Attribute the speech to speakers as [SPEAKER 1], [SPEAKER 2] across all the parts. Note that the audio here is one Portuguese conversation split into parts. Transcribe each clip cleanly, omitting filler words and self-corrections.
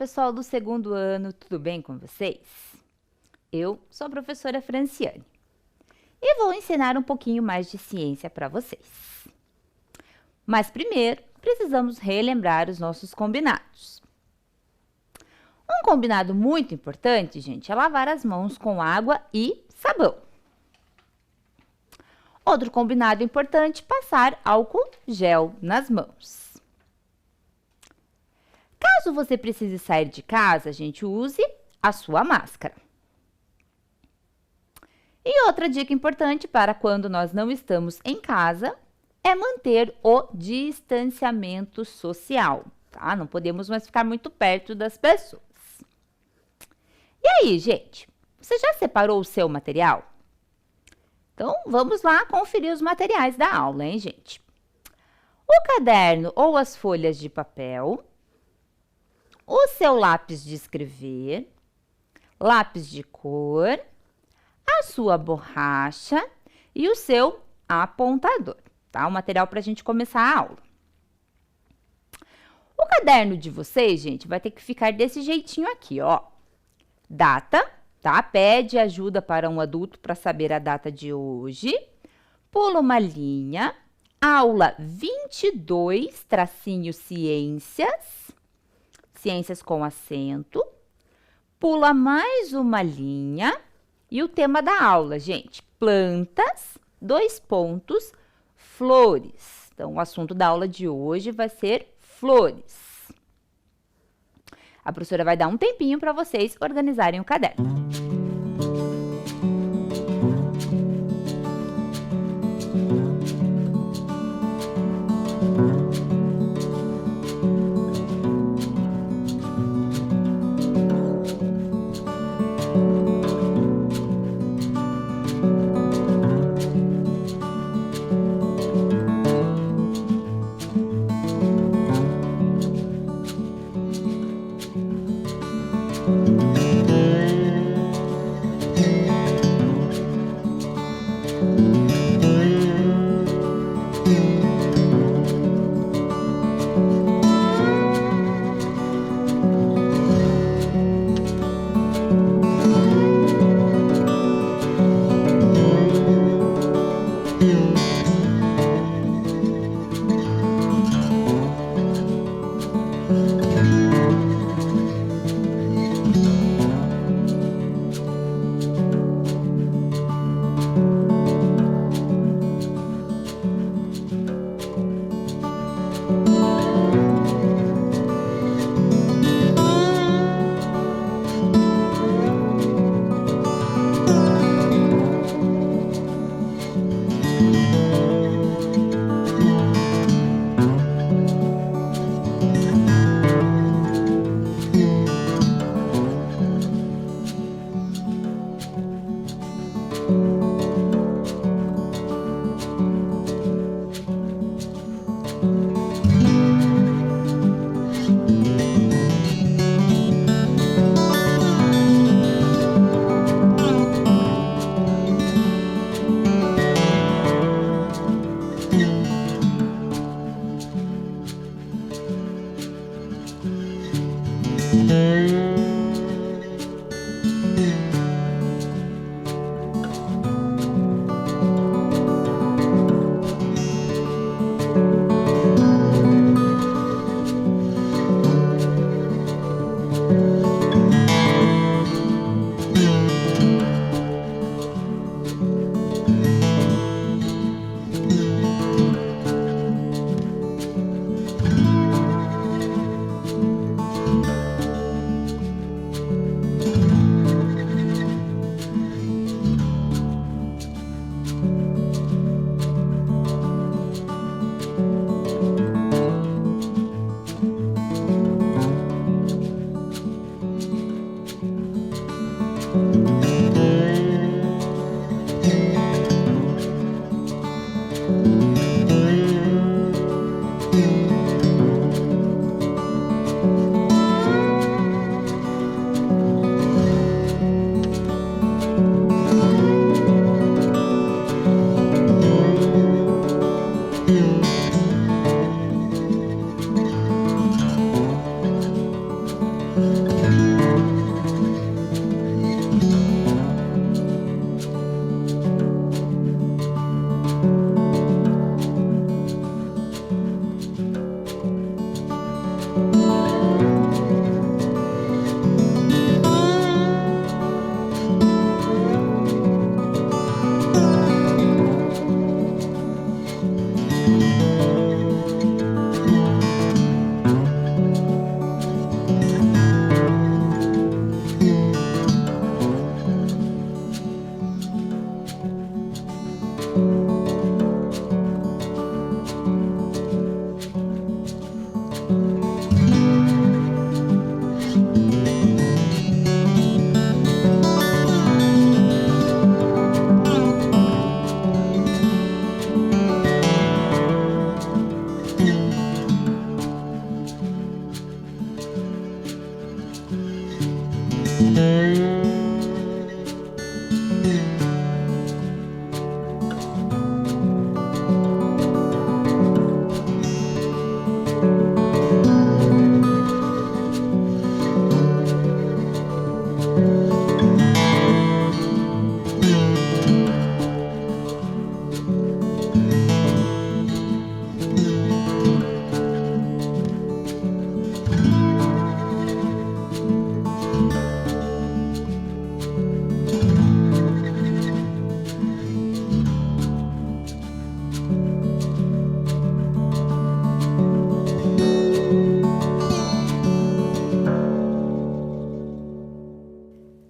[SPEAKER 1] pessoal do segundo ano, tudo bem com vocês? Eu sou a professora Franciane e vou ensinar um pouquinho mais de ciência para vocês. Mas primeiro, precisamos relembrar os nossos combinados. Um combinado muito importante, gente, é lavar as mãos com água e sabão. Outro combinado importante, passar álcool gel nas mãos. Caso você precise sair de casa, gente, use a sua máscara. E outra dica importante para quando nós não estamos em casa é manter o distanciamento social, tá? Não podemos mais ficar muito perto das pessoas. E aí, gente, você já separou o seu material? Então, vamos lá conferir os materiais da aula, hein, gente? O caderno ou as folhas de papel, o seu lápis de escrever, lápis de cor, a sua borracha e o seu apontador, tá? O material para a gente começar a aula. O caderno de vocês, gente, vai ter que ficar desse jeitinho aqui, ó. Data, tá? Pede ajuda para um adulto para saber a data de hoje. Pula uma linha. Aula 22, tracinho ciências. Ciências com acento. Pula mais uma linha. E o tema da aula, gente, plantas, 2 pontos, flores. Então, o assunto da aula de hoje vai ser flores. A professora vai dar um tempinho para vocês organizarem o caderno.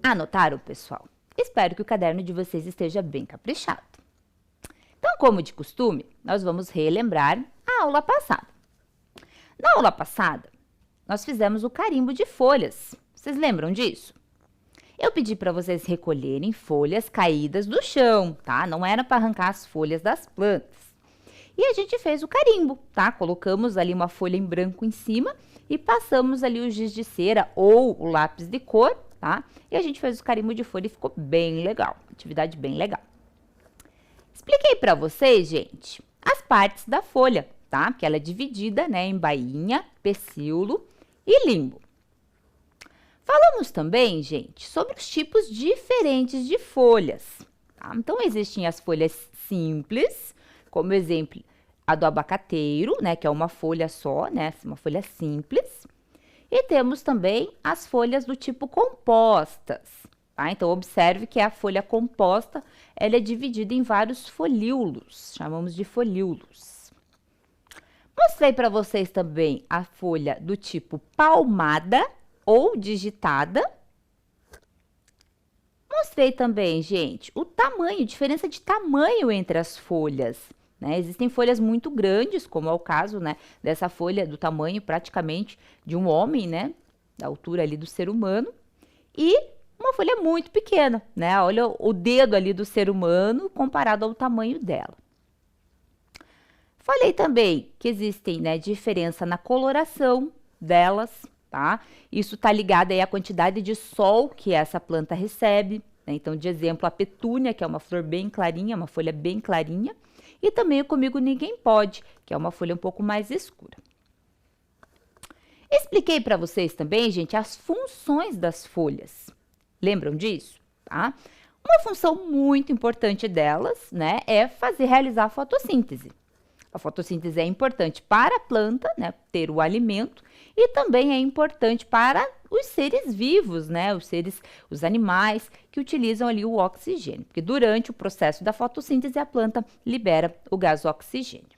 [SPEAKER 1] Anotaram, pessoal? Espero que o caderno de vocês esteja bem caprichado. Então, como de costume, nós vamos relembrar a aula passada. Na aula passada, nós fizemos o carimbo de folhas. Vocês lembram disso? Eu pedi para vocês recolherem folhas caídas do chão, tá? Não era para arrancar as folhas das plantas. E a gente fez o carimbo, tá? Colocamos ali uma folha em branco em cima e passamos ali o giz de cera ou o lápis de cor, tá? E a gente fez o carimbo de folha e ficou bem legal, atividade bem legal. Expliquei para vocês, gente, as partes da folha, tá? Que ela é dividida, né, em bainha, pecíolo e limbo. Falamos também, gente, sobre os tipos diferentes de folhas, tá? Então, existem as folhas simples, como exemplo, a do abacateiro, né, que é uma folha só, né, uma folha simples. E temos também as folhas do tipo compostas, tá? Então, observe que a folha composta, ela é dividida em vários folíolos, chamamos de folíolos. Mostrei para vocês também a folha do tipo palmada ou digitada. Mostrei também, gente, o tamanho, diferença de tamanho entre as folhas, né? Existem folhas muito grandes, como é o caso, né, dessa folha do tamanho praticamente de um homem, né, da altura ali do ser humano, e uma folha muito pequena, né? Olha o dedo ali do ser humano comparado ao tamanho dela. Falei também que existem, né, diferença na coloração delas, tá? Isso tá ligado aí à quantidade de sol que essa planta recebe, né? Então, de exemplo, a petúnia, que é uma flor bem clarinha, uma folha bem clarinha, e também o Comigo Ninguém Pode, que é uma folha um pouco mais escura. Expliquei para vocês também, gente, as funções das folhas. Lembram disso? Tá? Uma função muito importante delas, né, é realizar a fotossíntese. A fotossíntese é importante para a planta, né, ter o alimento, e também é importante para os seres vivos, né, os animais que utilizam ali o oxigênio, porque durante o processo da fotossíntese a planta libera o gás oxigênio.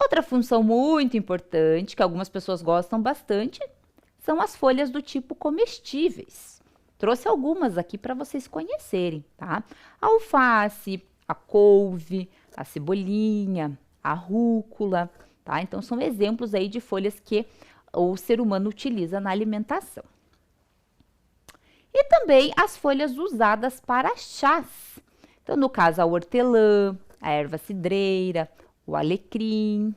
[SPEAKER 1] Outra função muito importante, que algumas pessoas gostam bastante, são as folhas do tipo comestíveis. Trouxe algumas aqui para vocês conhecerem, tá? A alface, a couve, a cebolinha, a rúcula, tá? Então, são exemplos aí de folhas que o ser humano utiliza na alimentação. E também as folhas usadas para chás. Então, no caso, a hortelã, a erva cidreira, o alecrim.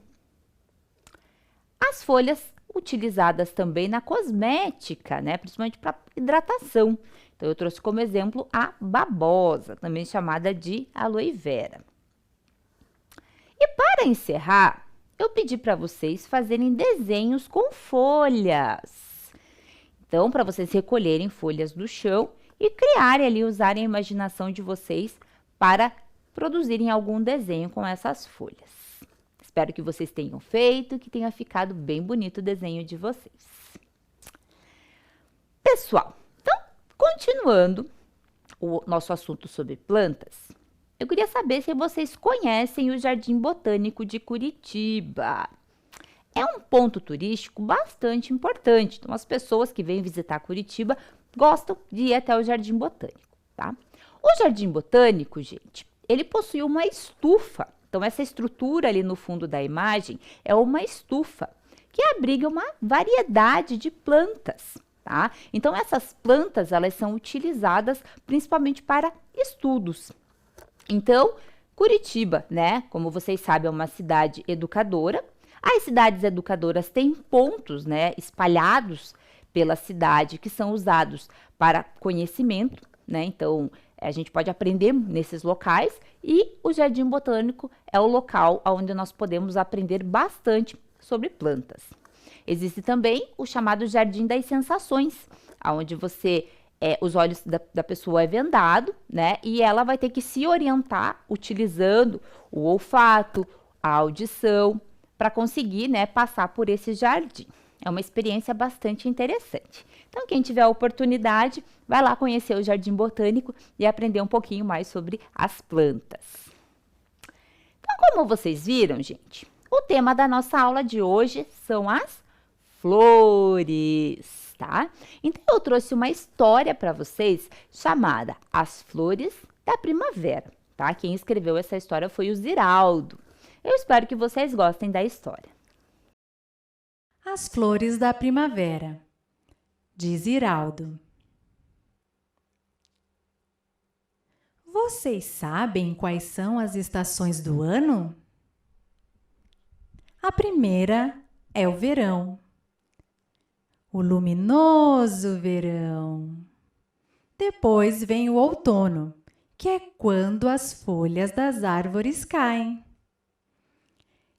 [SPEAKER 1] As folhas utilizadas também na cosmética, né? Principalmente para hidratação. Então, eu trouxe como exemplo a babosa, também chamada de aloe vera. E para encerrar, eu pedi para vocês fazerem desenhos com folhas. Então, para vocês recolherem folhas do chão e criarem ali, usarem a imaginação de vocês para produzirem algum desenho com essas folhas. Espero que vocês tenham feito, que tenha ficado bem bonito o desenho de vocês. Pessoal, então, continuando o nosso assunto sobre plantas, eu queria saber se vocês conhecem o Jardim Botânico de Curitiba. É um ponto turístico bastante importante, então as pessoas que vêm visitar Curitiba gostam de ir até o Jardim Botânico, tá? O Jardim Botânico, gente, ele possui uma estufa. Então, essa estrutura ali no fundo da imagem é uma estufa que abriga uma variedade de plantas, tá? Então, essas plantas, elas são utilizadas principalmente para estudos. Então, Curitiba, né, como vocês sabem, é uma cidade educadora. As cidades educadoras têm pontos, né, espalhados pela cidade, que são usados para conhecimento, né? Então, a gente pode aprender nesses locais e o Jardim Botânico é o local onde nós podemos aprender bastante sobre plantas. Existe também o chamado Jardim das Sensações, onde os olhos da pessoa é vendado, né? E ela vai ter que se orientar utilizando o olfato, a audição, para conseguir, né, passar por esse jardim. É uma experiência bastante interessante. Então, quem tiver a oportunidade, vai lá conhecer o Jardim Botânico e aprender um pouquinho mais sobre as plantas. Então, como vocês viram, gente, o tema da nossa aula de hoje são as flores, tá? Então, eu trouxe uma história para vocês chamada As Flores da Primavera, tá? Quem escreveu essa história foi o Ziraldo. Eu espero que vocês gostem da história.
[SPEAKER 2] As Flores da Primavera, de Ziraldo. Vocês sabem quais são as estações do ano? A primeira é o verão. O luminoso verão. Depois vem o outono, que é quando as folhas das árvores caem.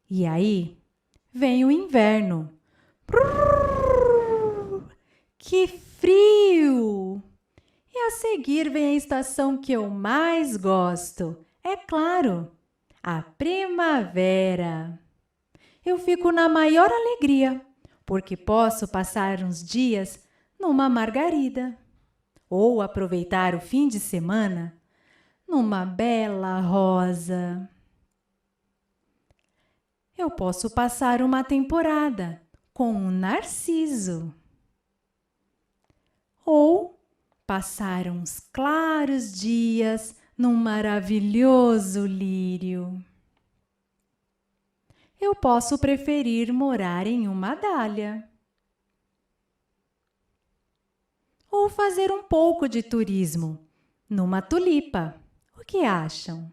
[SPEAKER 2] E aí vem o inverno. Que frio! E a seguir vem a estação que eu mais gosto, é claro, a primavera. Eu fico na maior alegria, porque posso passar uns dias numa margarida ou aproveitar o fim de semana numa bela rosa. Eu posso passar uma temporada com um narciso ou passar uns claros dias num maravilhoso lírio. Eu posso preferir morar em uma dália ou fazer um pouco de turismo numa tulipa. O que acham?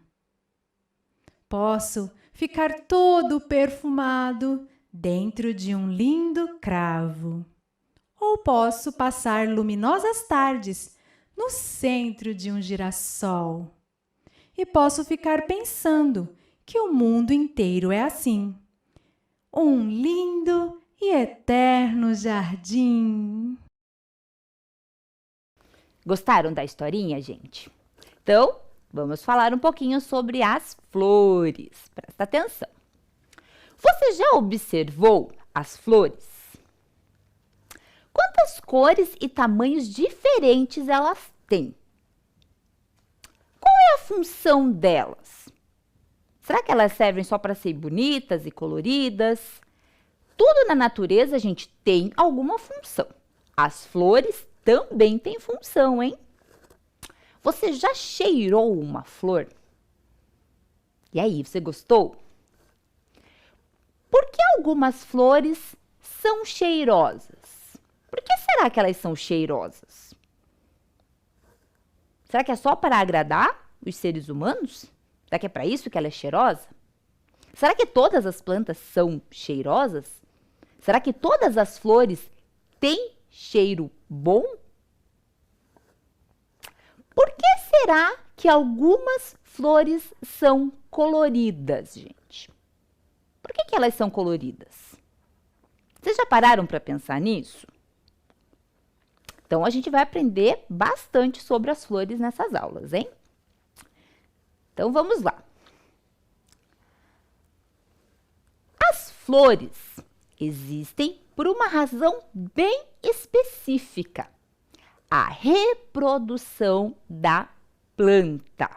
[SPEAKER 2] Posso ficar todo perfumado dentro de um lindo cravo. Ou posso passar luminosas tardes no centro de um girassol. E posso ficar pensando que o mundo inteiro é assim. Um lindo e eterno jardim.
[SPEAKER 1] Gostaram da historinha, gente? Então, vamos falar um pouquinho sobre as flores. Presta atenção. Você já observou as flores? Quantas cores e tamanhos diferentes elas têm? Qual é a função delas? Será que elas servem só para ser bonitas e coloridas? Tudo na natureza, a gente, tem alguma função. As flores também têm função, hein? Você já cheirou uma flor? E aí, você gostou? Por que algumas flores são cheirosas? Por que será que elas são cheirosas? Será que é só para agradar os seres humanos? Será que é para isso que ela é cheirosa? Será que todas as plantas são cheirosas? Será que todas as flores têm cheiro bom? Por que será que algumas flores são coloridas, gente? Por que elas são coloridas? Vocês já pararam para pensar nisso? Então, a gente vai aprender bastante sobre as flores nessas aulas, hein? Então, vamos lá. As flores existem por uma razão bem específica. A reprodução da planta.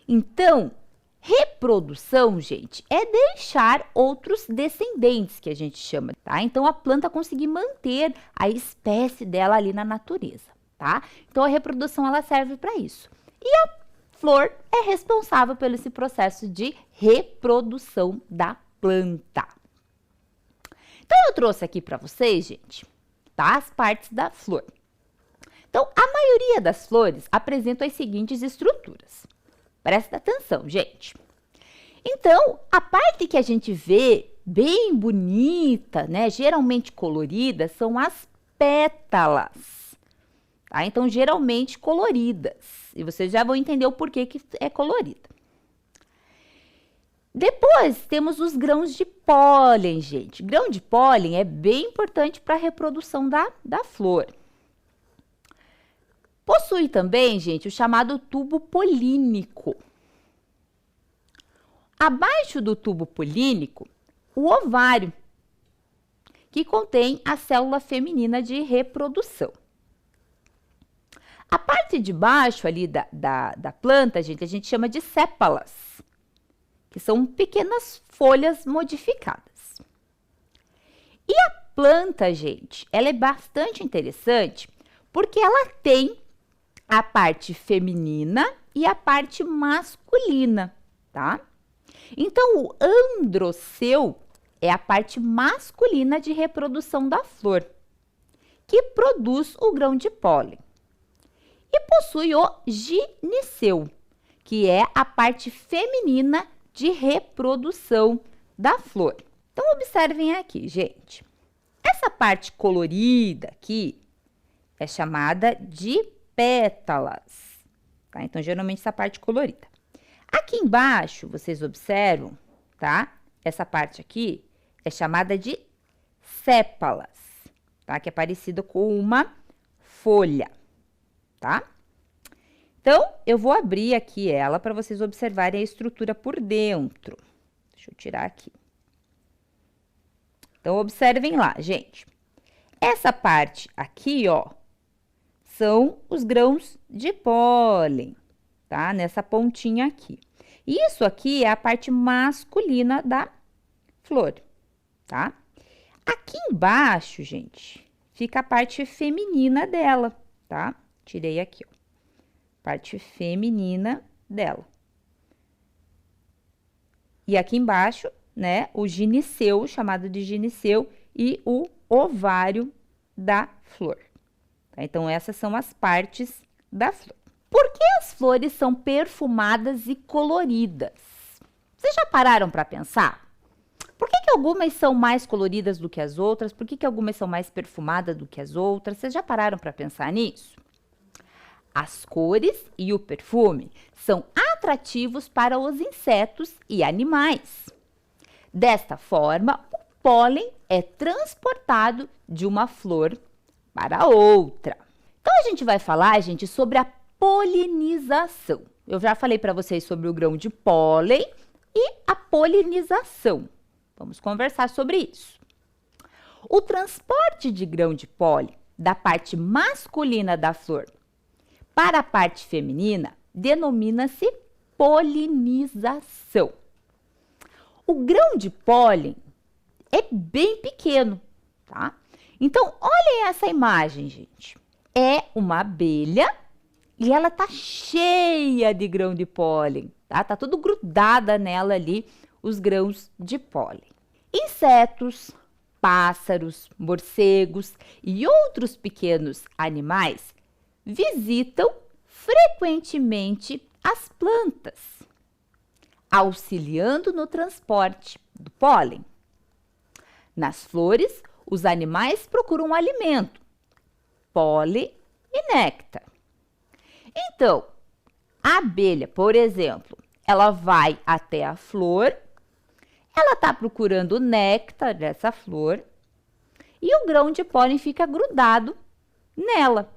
[SPEAKER 1] Então, reprodução, gente, é deixar outros descendentes, que a gente chama, tá? Então, a planta conseguir manter a espécie dela ali na natureza, tá? Então, a reprodução, ela serve para isso. E a flor é responsável pelo esse processo de reprodução da planta. Então, eu trouxe aqui para vocês, gente, tá? As partes da flor. Então, a maioria das flores apresentam as seguintes estruturas. Presta atenção, gente. Então, a parte que a gente vê bem bonita, né, geralmente colorida, são as pétalas, tá? Então, geralmente coloridas. E vocês já vão entender o porquê que é colorida. Depois, temos os grãos de pólen, gente. Grão de pólen é bem importante para a reprodução da flor. Possui também, gente, o chamado tubo polínico. Abaixo do tubo polínico, o ovário, que contém a célula feminina de reprodução. A parte de baixo ali da planta, gente, a gente chama de sépalas, que são pequenas folhas modificadas. E a planta, gente, ela é bastante interessante porque ela tem a parte feminina e a parte masculina, tá? Então, o androceu é a parte masculina de reprodução da flor, que produz o grão de pólen. E possui o gineceu, que é a parte feminina de reprodução da flor. Então, observem aqui, gente. Essa parte colorida aqui é chamada de pétalas, tá? Então, geralmente, essa parte colorida. Aqui embaixo, vocês observam, tá? Essa parte aqui é chamada de sépalas, tá? Que é parecida com uma folha, tá? Então, eu vou abrir aqui ela para vocês observarem a estrutura por dentro. Deixa eu tirar aqui. Então, observem lá, gente. Essa parte aqui, ó, são os grãos de pólen, tá? Nessa pontinha aqui. Isso aqui é a parte masculina da flor, tá? Aqui embaixo, gente, fica a parte feminina dela, tá? Tirei aqui, ó. Parte feminina dela. E aqui embaixo, né, o gineceu, chamado de gineceu, e o ovário da flor. Tá? Então, essas são as partes da flor. Por que as flores são perfumadas e coloridas? Vocês já pararam para pensar? Por que algumas são mais coloridas do que as outras? Por que algumas são mais perfumadas do que as outras? Vocês já pararam para pensar nisso? As cores e o perfume são atrativos para os insetos e animais. Desta forma, o pólen é transportado de uma flor para outra. Então, a gente vai falar, gente, sobre a polinização. Eu já falei para vocês sobre o grão de pólen e a polinização. Vamos conversar sobre isso. O transporte de grão de pólen da parte masculina da flor para a parte feminina denomina-se polinização. O grão de pólen é bem pequeno, tá? Então, olhem essa imagem, gente. É uma abelha e ela tá cheia de grão de pólen, tá? Tá tudo grudada nela ali, os grãos de pólen. Insetos, pássaros, morcegos e outros pequenos animais visitam frequentemente as plantas, auxiliando no transporte do pólen. Nas flores, os animais procuram alimento, pólen e néctar. Então, a abelha, por exemplo, ela vai até a flor, ela está procurando o néctar dessa flor e o grão de pólen fica grudado nela.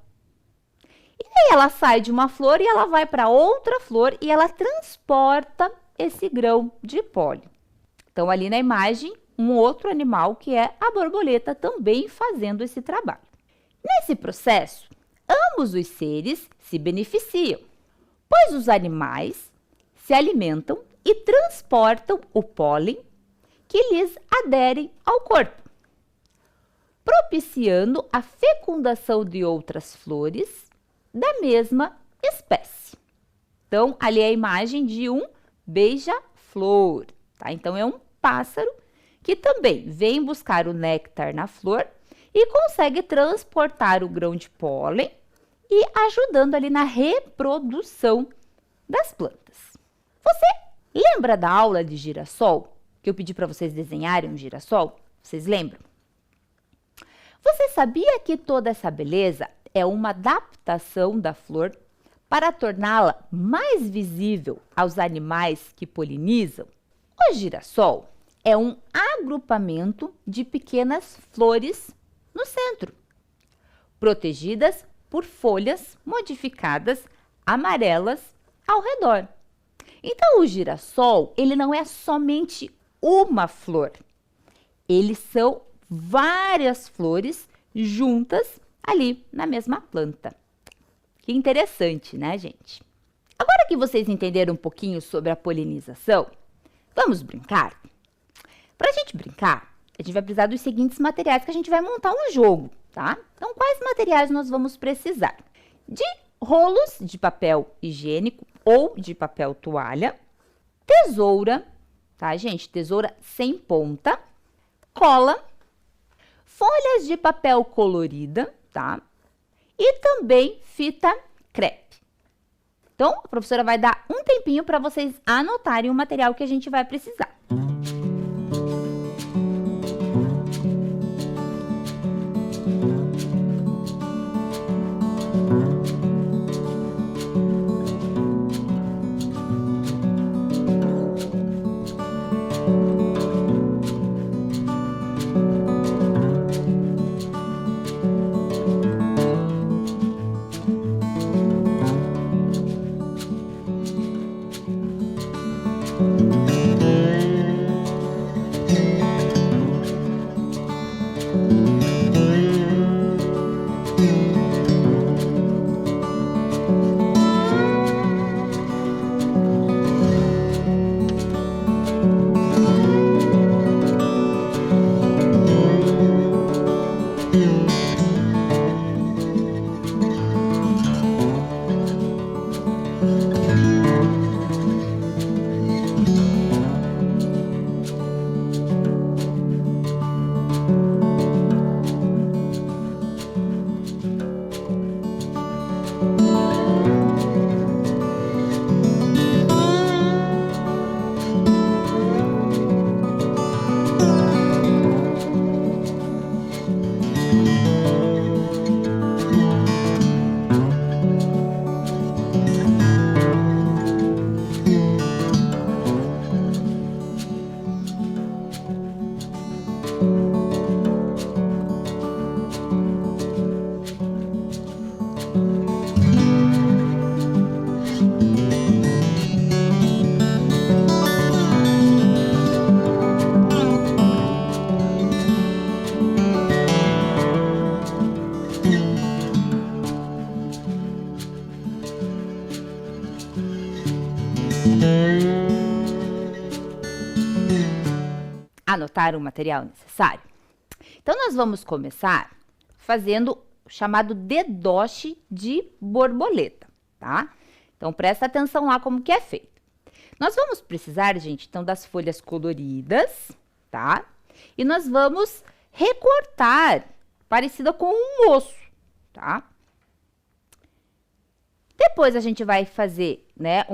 [SPEAKER 1] E aí ela sai de uma flor e ela vai para outra flor e ela transporta esse grão de pólen. Então, ali na imagem, um outro animal que é a borboleta também fazendo esse trabalho. Nesse processo, ambos os seres se beneficiam, pois os animais se alimentam e transportam o pólen que lhes aderem ao corpo, propiciando a fecundação de outras flores da mesma espécie. Então, ali é a imagem de um beija-flor, tá? Então, é um pássaro que também vem buscar o néctar na flor e consegue transportar o grão de pólen e ajudando ali na reprodução das plantas. Você lembra da aula de girassol? Que eu pedi para vocês desenharem um girassol? Vocês lembram? Você sabia que toda essa beleza é uma adaptação da flor para torná-la mais visível aos animais que polinizam? O girassol é um agrupamento de pequenas flores no centro, protegidas por folhas modificadas amarelas ao redor. Então, o girassol, ele não é somente uma flor. Eles são várias flores juntas ali na mesma planta. Que interessante, né, gente? Agora que vocês entenderam um pouquinho sobre a polinização, vamos brincar? Para a gente brincar, a gente vai precisar dos seguintes materiais que a gente vai montar um jogo, tá? Então, quais materiais nós vamos precisar? De rolos de papel higiênico ou de papel toalha, tesoura, tá, gente? Tesoura sem ponta, cola, folhas de papel colorida, tá? E também fita crepe. Então, a professora vai dar um tempinho para vocês anotarem o material que a gente vai precisar. Anotaram o material necessário? Então, nós vamos começar fazendo o chamado dedoche de borboleta, tá? Então, presta atenção lá como que é feito. Nós vamos precisar, gente, então, das folhas coloridas, tá? E nós vamos recortar, parecida com um osso, tá? Depois, a gente vai fazer, né,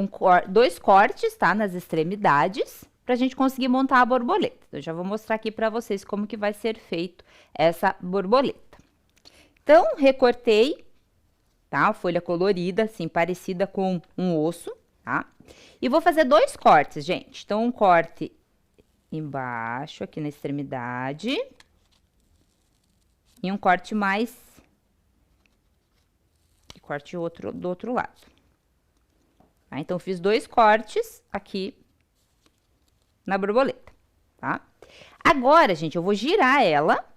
[SPEAKER 1] dois cortes, tá? Nas extremidades, para a gente conseguir montar a borboleta. Eu já vou mostrar aqui para vocês como que vai ser feito essa borboleta. Então, recortei, tá? A folha colorida, assim, parecida com um osso, tá? E vou fazer dois cortes, gente. Então, um corte embaixo, aqui na extremidade. E um corte mais... E corte outro do outro lado. Tá? Então, fiz dois cortes aqui na borboleta, tá? Agora, gente, eu vou girar ela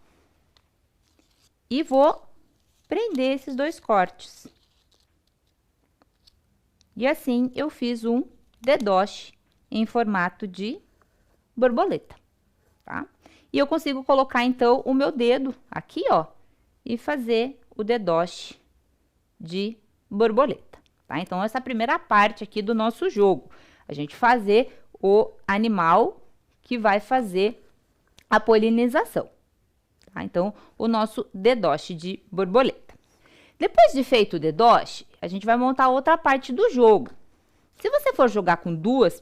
[SPEAKER 1] e vou prender esses dois cortes. E assim, eu fiz um dedoche em formato de borboleta, tá? E eu consigo colocar, então, o meu dedo aqui, ó, e fazer o dedoche de borboleta, tá? Então, essa é a primeira parte aqui do nosso jogo. A gente fazer o animal que vai fazer a polinização, tá? Então, o nosso dedoche de borboleta. Depois de feito o dedoche, a gente vai montar outra parte do jogo. Se você for jogar com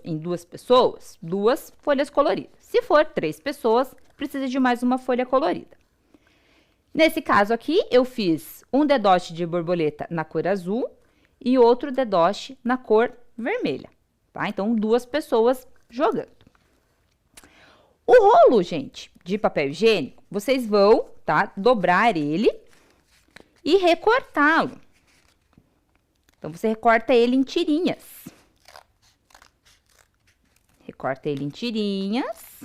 [SPEAKER 1] em duas pessoas, duas folhas coloridas. Se for 3 pessoas, precisa de mais uma folha colorida. Nesse caso aqui, eu fiz um dedoche de borboleta na cor azul e outro dedoche na cor vermelha, tá? Então, 2 pessoas jogando. O rolo, gente, de papel higiênico, vocês vão, tá, dobrar ele e recortá-lo. Então, você recorta ele em tirinhas. Recorta ele em tirinhas,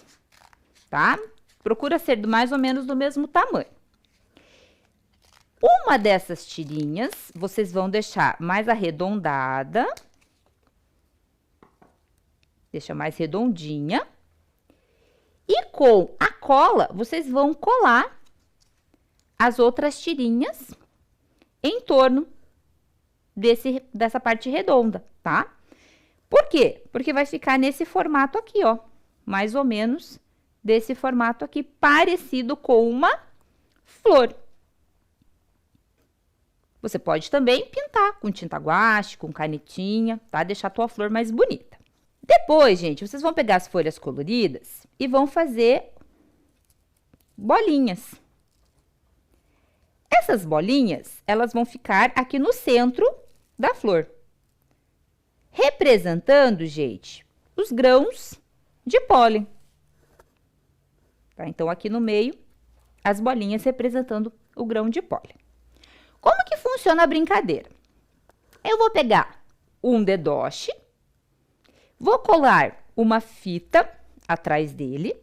[SPEAKER 1] tá? Procura ser mais ou menos do mesmo tamanho. Uma dessas tirinhas, vocês vão deixar mais arredondada. Deixa mais redondinha. E com a cola, vocês vão colar as outras tirinhas em torno dessa parte redonda, tá? Por quê? Porque vai ficar nesse formato aqui, ó. Mais ou menos desse formato aqui, parecido com uma flor. Você pode também pintar com tinta guache, com canetinha, tá? Deixar a tua flor mais bonita. Depois, gente, vocês vão pegar as folhas coloridas e vão fazer bolinhas. Essas bolinhas, elas vão ficar aqui no centro da flor, representando, gente, os grãos de pólen. Tá? Então, aqui no meio, as bolinhas representando o grão de pólen. Como que funciona a brincadeira? Eu vou pegar um dedoche, vou colar uma fita atrás dele,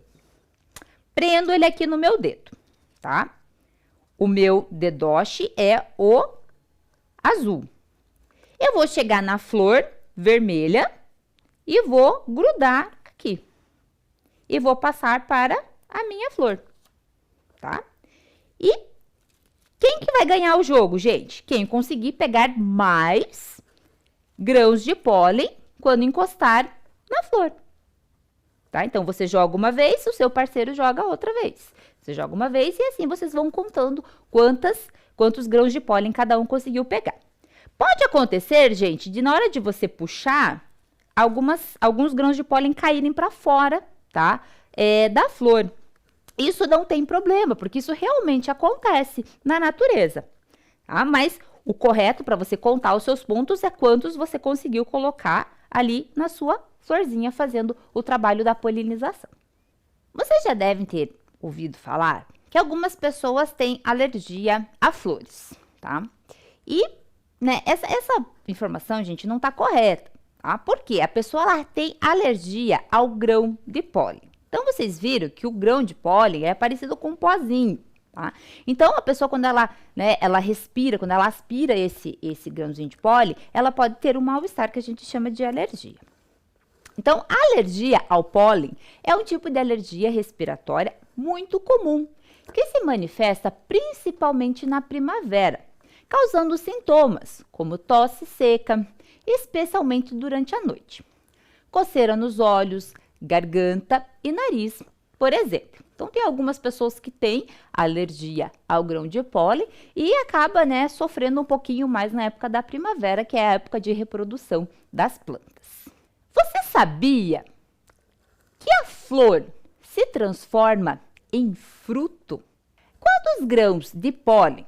[SPEAKER 1] prendo ele aqui no meu dedo, tá? O meu dedoche é o azul. Eu vou chegar na flor vermelha e vou grudar aqui. E vou passar para a minha flor, tá? E quem que vai ganhar o jogo, gente? Quem conseguir pegar mais grãos de pólen quando encostar na flor, tá? Então, você joga uma vez, o seu parceiro joga outra vez. Você joga uma vez e assim vocês vão contando quantos grãos de pólen cada um conseguiu pegar. Pode acontecer, gente, de na hora de você puxar, alguns grãos de pólen caírem para fora, tá? Da flor. Isso não tem problema, porque isso realmente acontece na natureza, tá? Mas o correto para você contar os seus pontos é quantos você conseguiu colocar ali na sua florzinha, fazendo o trabalho da polinização. Vocês já devem ter ouvido falar que algumas pessoas têm alergia a flores, tá? E, né, essa informação, gente, não tá correta, tá? Porque a pessoa ela tem alergia ao grão de pólen. Então, vocês viram que o grão de pólen é parecido com um pozinho, tá? Então, a pessoa, quando ela, né, ela respira, quando ela aspira esse grãozinho de pólen, ela pode ter um mal-estar que a gente chama de alergia. Então, a alergia ao pólen é um tipo de alergia respiratória muito comum, que se manifesta principalmente na primavera, causando sintomas como tosse seca, especialmente durante a noite, coceira nos olhos, garganta e nariz, por exemplo. Então, tem algumas pessoas que têm alergia ao grão de pólen e acaba, né, sofrendo um pouquinho mais na época da primavera, que é a época de reprodução das plantas. Você sabia que a flor se transforma em fruto? Quando os grãos de pólen,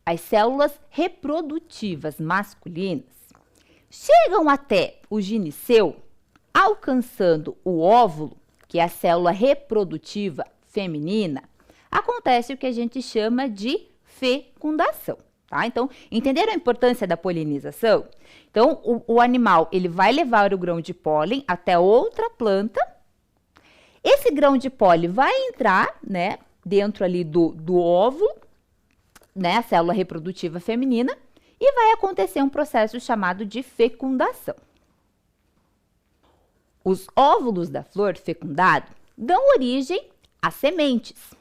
[SPEAKER 1] as células reprodutivas masculinas, chegam até o gineceu, alcançando o óvulo, que é a célula reprodutiva feminina, acontece o que a gente chama de fecundação, tá? Então, entenderam a importância da polinização? Então, o animal, ele vai levar o grão de pólen até outra planta. Esse grão de pólen vai entrar, né, dentro ali do óvulo, né, a célula reprodutiva feminina, e vai acontecer um processo chamado de fecundação. Os óvulos da flor fecundado dão origem a sementes.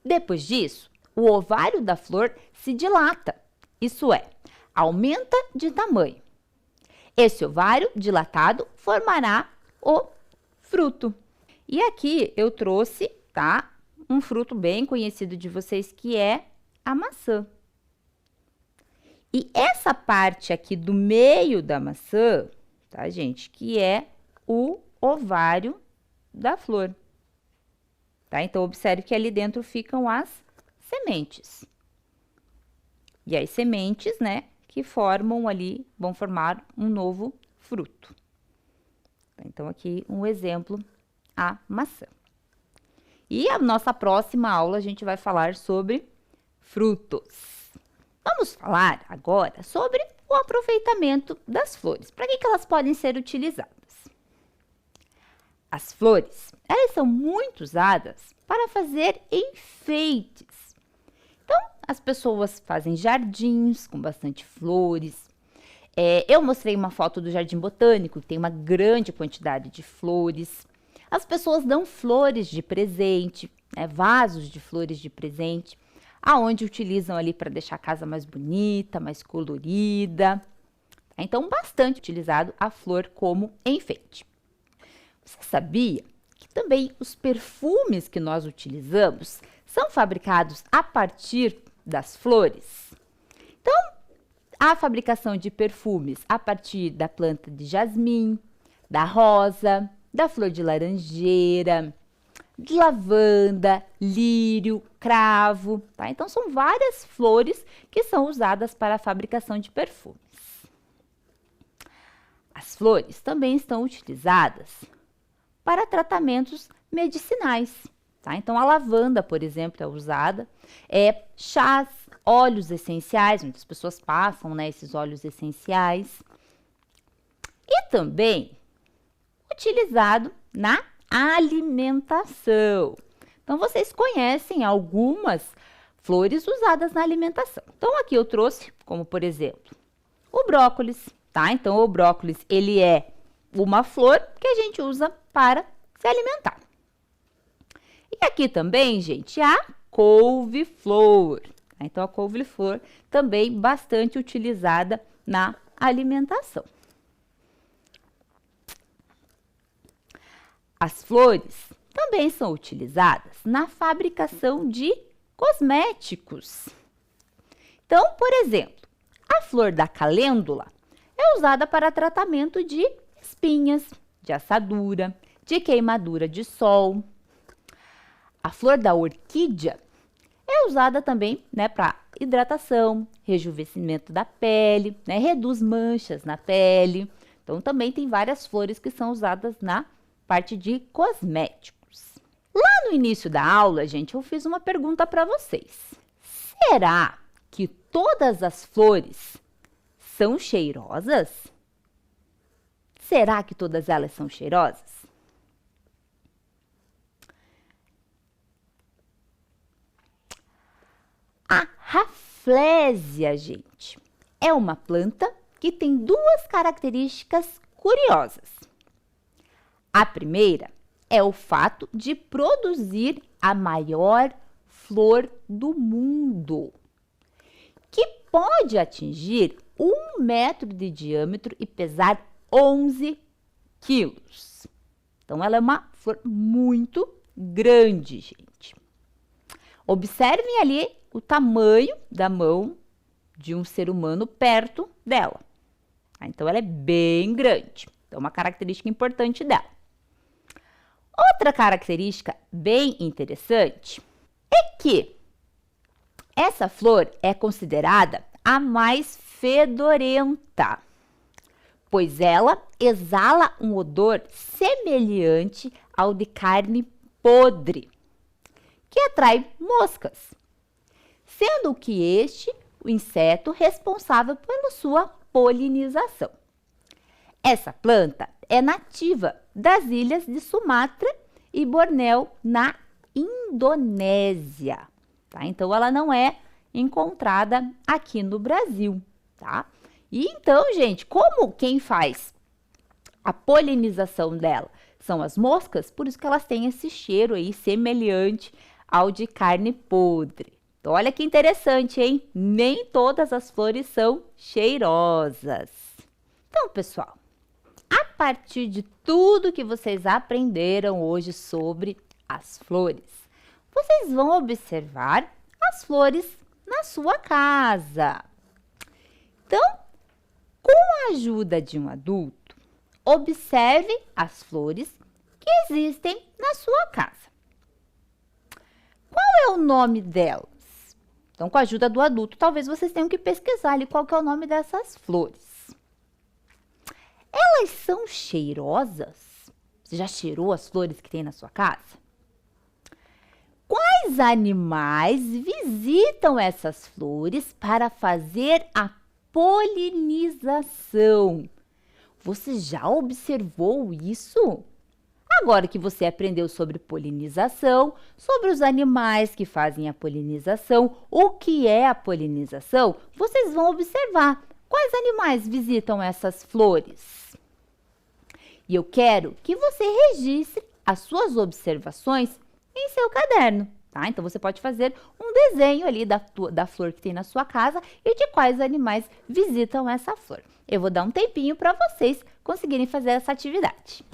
[SPEAKER 1] Depois disso, o ovário da flor se dilata, isso é, aumenta de tamanho. Esse ovário dilatado formará o fruto. E aqui eu trouxe, tá, um fruto bem conhecido de vocês que é a maçã. E essa parte aqui do meio da maçã, tá, gente, que é o ovário da flor, tá? Então, observe que ali dentro ficam as sementes. E as sementes, né, que formam ali, vão formar um novo fruto. Então, aqui um exemplo, a maçã. E a nossa próxima aula a gente vai falar sobre frutos. Vamos falar agora sobre o aproveitamento das flores. Para que elas podem ser utilizadas? As flores, elas são muito usadas para fazer enfeites. Então, as pessoas fazem jardins com bastante flores. Eu mostrei uma foto do Jardim Botânico, que tem uma grande quantidade de flores. As pessoas dão flores de presente, vasos de flores de presente, aonde utilizam ali para deixar a casa mais bonita, mais colorida. Então, bastante utilizado a flor como enfeite. Você sabia que também os perfumes que nós utilizamos são fabricados a partir das flores? Então, a fabricação de perfumes a partir da planta de jasmim, da rosa, da flor de laranjeira, de lavanda, lírio, cravo, tá? Então, são várias flores que são usadas para a fabricação de perfumes. As flores também estão utilizadas para tratamentos medicinais, tá? Então, a lavanda, por exemplo, é usada. Chás, óleos essenciais, muitas pessoas passam, né, esses óleos essenciais. E também utilizado na alimentação. Então, vocês conhecem algumas flores usadas na alimentação. Então, aqui eu trouxe, como por exemplo, o brócolis, tá? Então, o brócolis, ele é uma flor que a gente usa para se alimentar. E aqui também, gente, a couve-flor. Então, a couve-flor também bastante utilizada na alimentação. As flores também são utilizadas na fabricação de cosméticos. Então, por exemplo, a flor da calêndula é usada para tratamento de espinhas, de assadura, de queimadura de sol. A flor da orquídea é usada também, né, para hidratação, rejuvenescimento da pele, né, reduz manchas na pele. Então, também tem várias flores que são usadas na parte de cosméticos. Lá no início da aula, gente, eu fiz uma pergunta para vocês. Será que todas as flores são cheirosas? Será que todas elas são cheirosas? A raflésia, gente, é uma planta que tem duas características curiosas. A primeira é o fato de produzir a maior flor do mundo, que pode atingir 1 metro de diâmetro e pesar 11 quilos. Então, ela é uma flor muito grande, gente. Observem ali o tamanho da mão de um ser humano perto dela. Então, ela é bem grande. Então, uma característica importante dela. Outra característica bem interessante é que essa flor é considerada a mais fedorenta, pois ela exala um odor semelhante ao de carne podre, que atrai moscas, sendo que este o inseto responsável pela sua polinização. Essa planta é nativa das ilhas de Sumatra e Bornéu, na Indonésia, tá? Então, ela não é encontrada aqui no Brasil, tá? E então, gente, como quem faz a polinização dela são as moscas, por isso que elas têm esse cheiro aí semelhante ao de carne podre. Então, olha que interessante, hein? Nem todas as flores são cheirosas. Então, pessoal, a partir de tudo que vocês aprenderam hoje sobre as flores, vocês vão observar as flores na sua casa. Então, com a ajuda de um adulto, observe as flores que existem na sua casa. Qual é o nome delas? Então, com a ajuda do adulto, talvez vocês tenham que pesquisar ali qual que é o nome dessas flores. Elas são cheirosas? Você já cheirou as flores que tem na sua casa? Quais animais visitam essas flores para fazer a polinização? Você já observou isso? Agora que você aprendeu sobre polinização, sobre os animais que fazem a polinização, o que é a polinização, vocês vão observar quais animais visitam essas flores. E eu quero que você registre as suas observações em seu caderno, tá? Então, você pode fazer um desenho ali da flor que tem na sua casa e de quais animais visitam essa flor. Eu vou dar um tempinho para vocês conseguirem fazer essa atividade.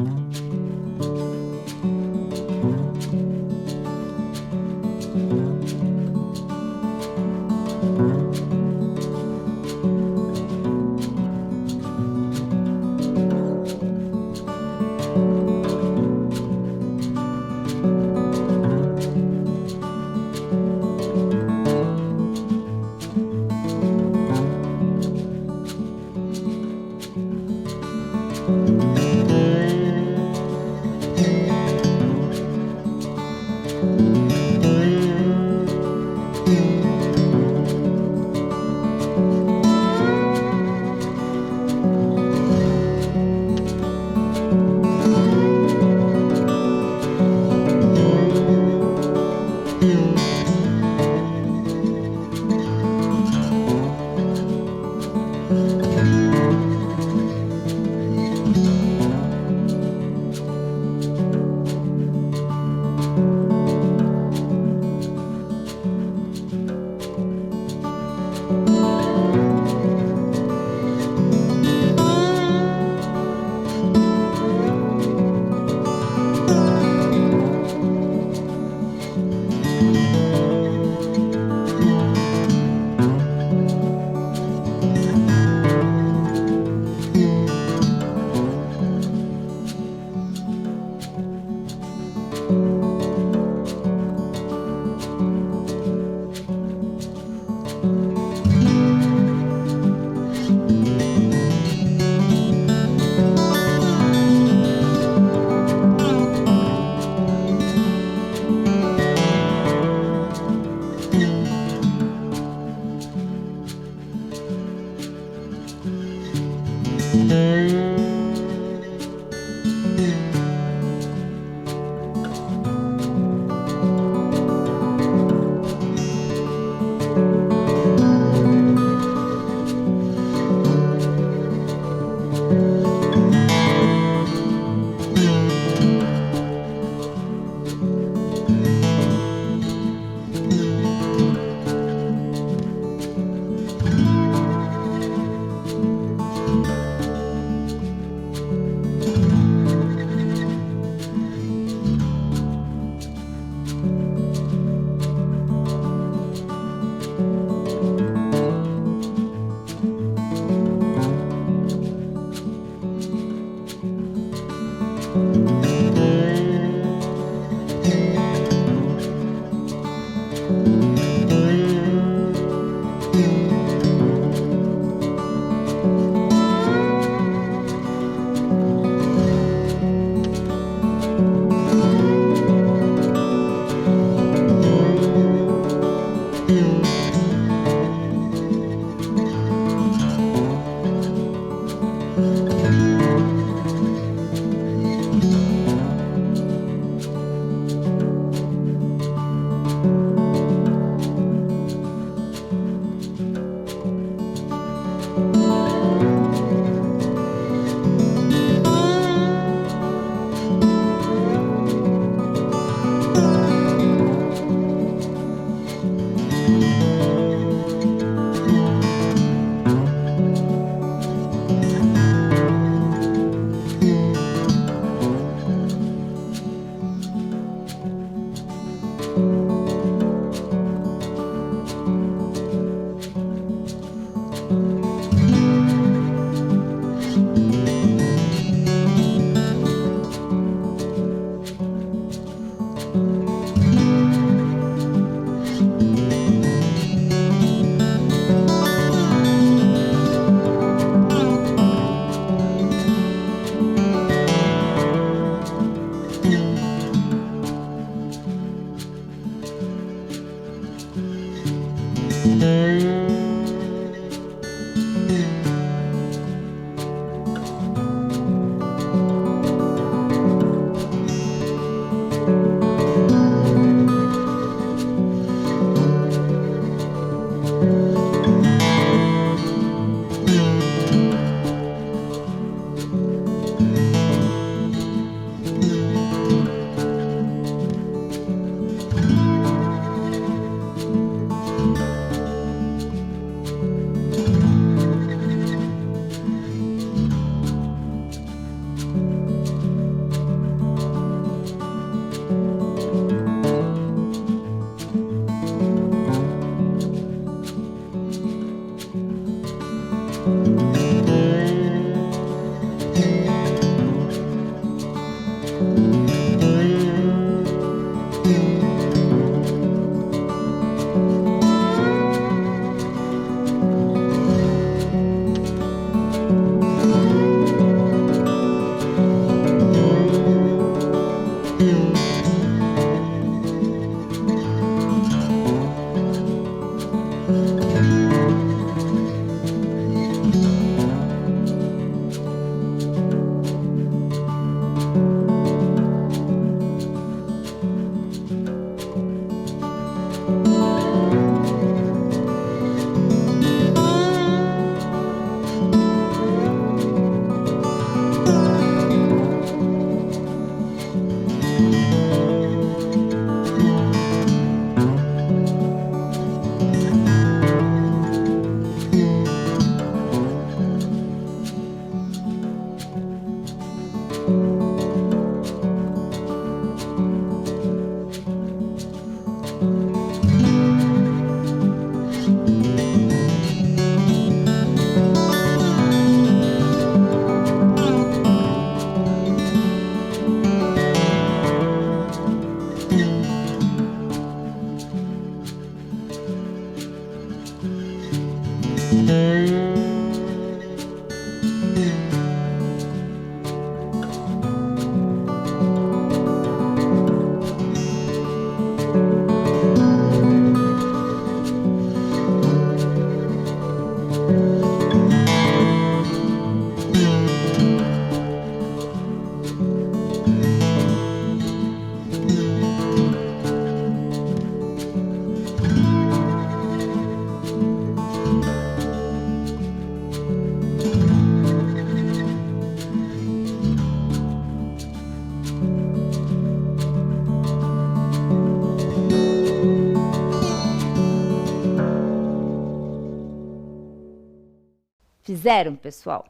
[SPEAKER 1] Fizeram, pessoal?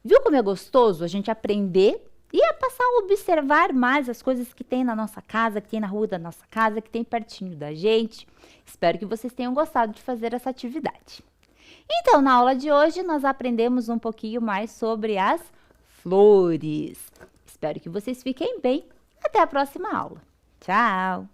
[SPEAKER 1] Viu como é gostoso a gente aprender e a passar a observar mais as coisas que tem na nossa casa, que tem na rua da nossa casa, que tem pertinho da gente? Espero que vocês tenham gostado de fazer essa atividade. Então, na aula de hoje, nós aprendemos um pouquinho mais sobre as flores. Espero que vocês fiquem bem. Até a próxima aula. Tchau!